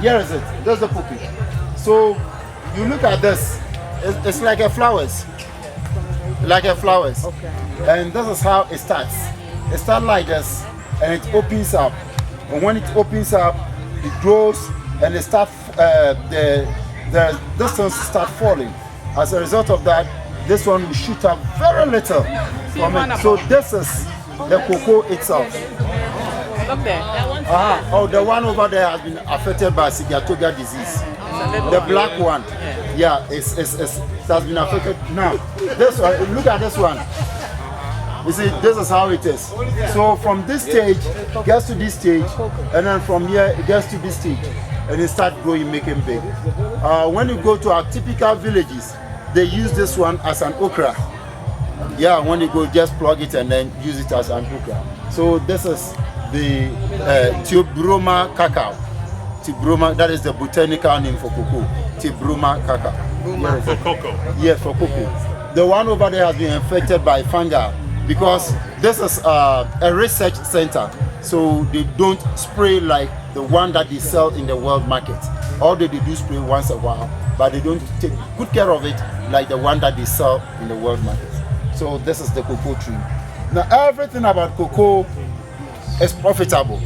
Here is it. That's the poppy. So you look at this. It's like a flowers. Like a flowers. Okay. And this is how it starts. It starts like this, and it opens up. And when it opens up, it grows, and it starts. The distance start falling. As a result of that, this one will shoot up very little from it. So this is the cocoa itself. Look there. Oh, the one over there has been affected by Sigatoga disease. The black one. Yeah, it has been affected. Now, this one, look at this one. You see, this is how it is. So from this stage, it gets to this stage, and then from here, it gets to this stage, and it starts growing, making big. When you go to our typical villages, they use this one as an okra. Yeah, when you go, just plug it and then use it as an okra. So this is the Tibroma cacao. Tibroma, that is the botanical name for cocoa. Tibroma cacao. Yes. For cocoa. Yes, for cocoa. The one over there has been infected by fungi because this is a research center. So they don't spray like the one that they sell in the world market. Although they do spray once a while, but they don't take good care of it like the one that they sell in the world market. So this is the cocoa tree. Now everything about cocoa is profitable.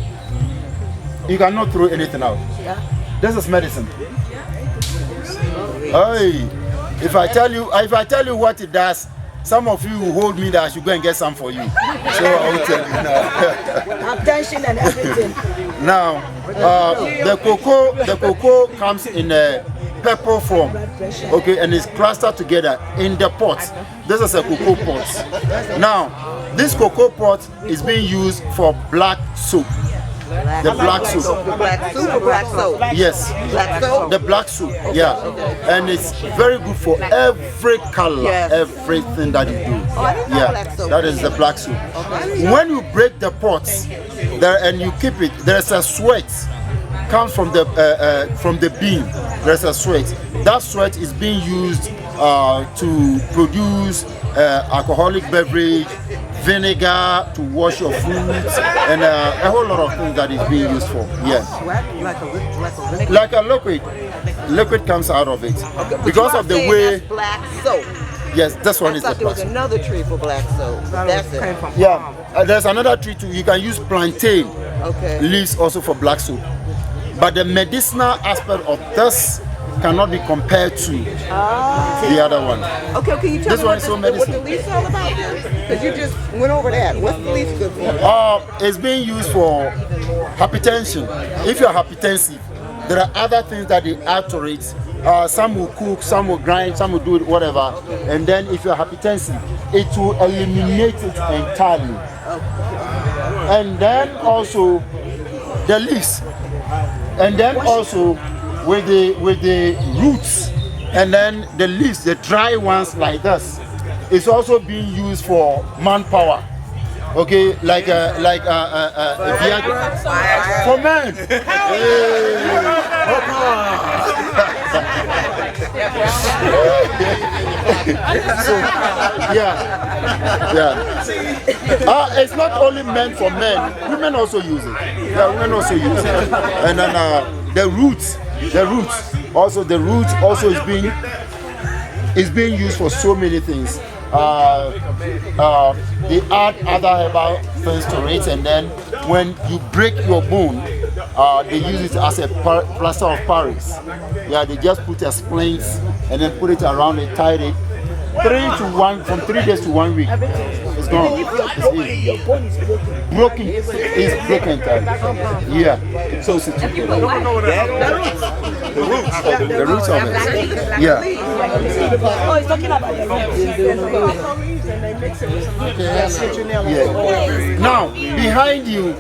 You cannot throw anything out. Yeah. This is medicine. Hey, if I tell you what it does, some of you will hold me that I should go and get some for you. So I will tell you now. Attention and everything. Now, the cocoa comes in a purple form, okay, and it's clustered together in the pot. This is a cocoa pot. Now, this cocoa pot is being used for black soap. The black soup. The black soup or black soap? Yes. Black soap? The black soup, yeah. And it's very good for every color, Yes. everything that you do. Oh, I didn't know black soap. That is the black soup. Okay. When you break the pots there and you keep it, there's a sweat comes from the bean. There's a sweat. That sweat is being used to produce alcoholic beverage, vinegar to wash your fruits, and a whole lot of things that is being used for. Yes. Like a liquid. Liquid comes out of it. Okay, because of the way. That's black soap. Yes, this one I is the thought there black was soap. another tree for black soap. That's it. Yeah, there's another tree too. You can use plantain Okay. leaves also for black soap. But the medicinal aspect of this cannot be compared to the other one. Okay, can you tell This me one what is the, so what medicine. the leaf's all about then? Because you just went over that. What's the leaf good for? It's being used for hypertension. If you're hypertensive, there are other things that they add to it. Some will cook, some will grind, some will do it, whatever. And then if you're hypertensive, it will eliminate it entirely. And then also the leaves. And then also with the roots, and then the leaves, the dry ones like this, it's also being used for manpower. Okay, like Viagra for men. So, yeah. It's not only meant for men. Women also use it. Yeah, women also use it. And then the roots also is being used for so many things. They add other herbal things to it, and then when you break your bone, they use it as a plaster of Paris. Yeah, they just put a splint and then put it around it, tie it. 3 to 1, from 3 days to 1 week. It's gone. It's broken. It's broken. Yeah. So it's the roots of it. Yeah. Oh, he's talking about the Yeah. Now, behind you,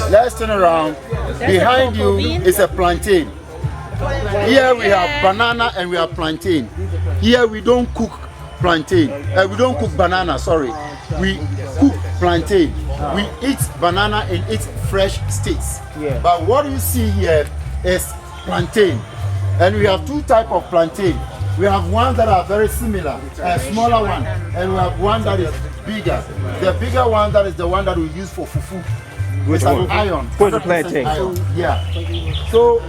let's turn around. Behind you is a plantain. Here we have banana and we have plantain. Here we don't cook plantain. We don't cook banana, sorry. We cook plantain. We eat banana in its fresh states. Yeah. But what you see here is plantain. And we have 2 types of plantain. We have ones that are very similar, a smaller one, and we have one that is bigger. The bigger one, that is the one that we use for fufu. It's an iron. Where's the 100% plantain? iron. Yeah. So,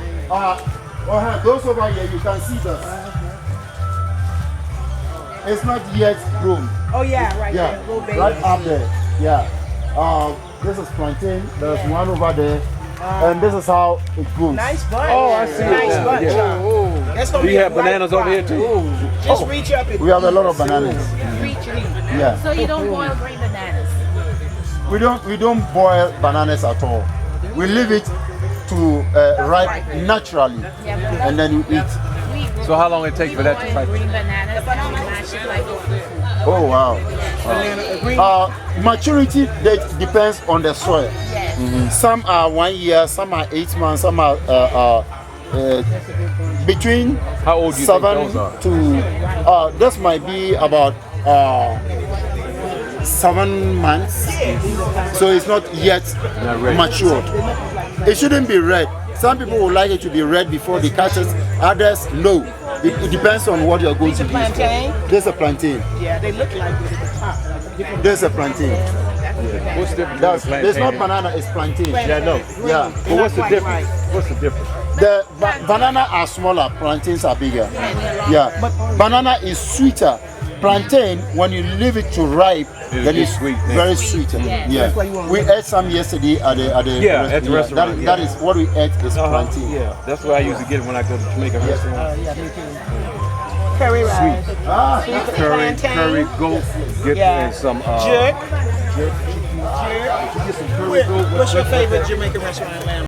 those over here, you can see that it's not yet grown. Oh yeah, right Yeah, there. Little baby. right up there. Yeah. This is plantain. There's one over there, and this is how it grows. Nice bunch. Oh, I see it Nice now. bunch. Yeah. That's gonna Do be you a have bananas ripe over here crop. too? Just reach up and We have a lot of bananas. Yeah. So you don't boil green bananas? We don't boil bananas at all. We leave it to ripe naturally, and then we eat. So how long it takes for that to boil ripen? green bananas and mash it like fufu. Oh wow. Maturity date depends on the soil. Yes. Some are 1 year, some are 8 months, some are between How old do you 7 think those are? to this might be about 7 months, so it's not yet Not ready. matured. It shouldn't be red. Some people would like it to be red before they catch it, others no. It depends on what you're going to These use. are plantain? This is a plantain. Yeah, they look like it at the top. Like a different This is a plantain. What's the difference That's, between there's not plantain banana, it's plantain. Yeah, I know. Yeah. But what's the quite difference? What's the difference? The banana are smaller, plantains are bigger. Yeah, but banana is sweeter. Plantain, when you leave it to ripe, then is it's sweet, very sweet. Yeah, we ate some yesterday at the Yeah, at the restaurant, That yeah. is what we ate is plantain. Yeah, that's what I usually get when I go to Jamaican restaurant. curry rice. Ah, Curry, Plantain. goat, get Yeah. and some Jerk. Get some curry goat. What's your favorite Jamaican restaurant in Atlanta?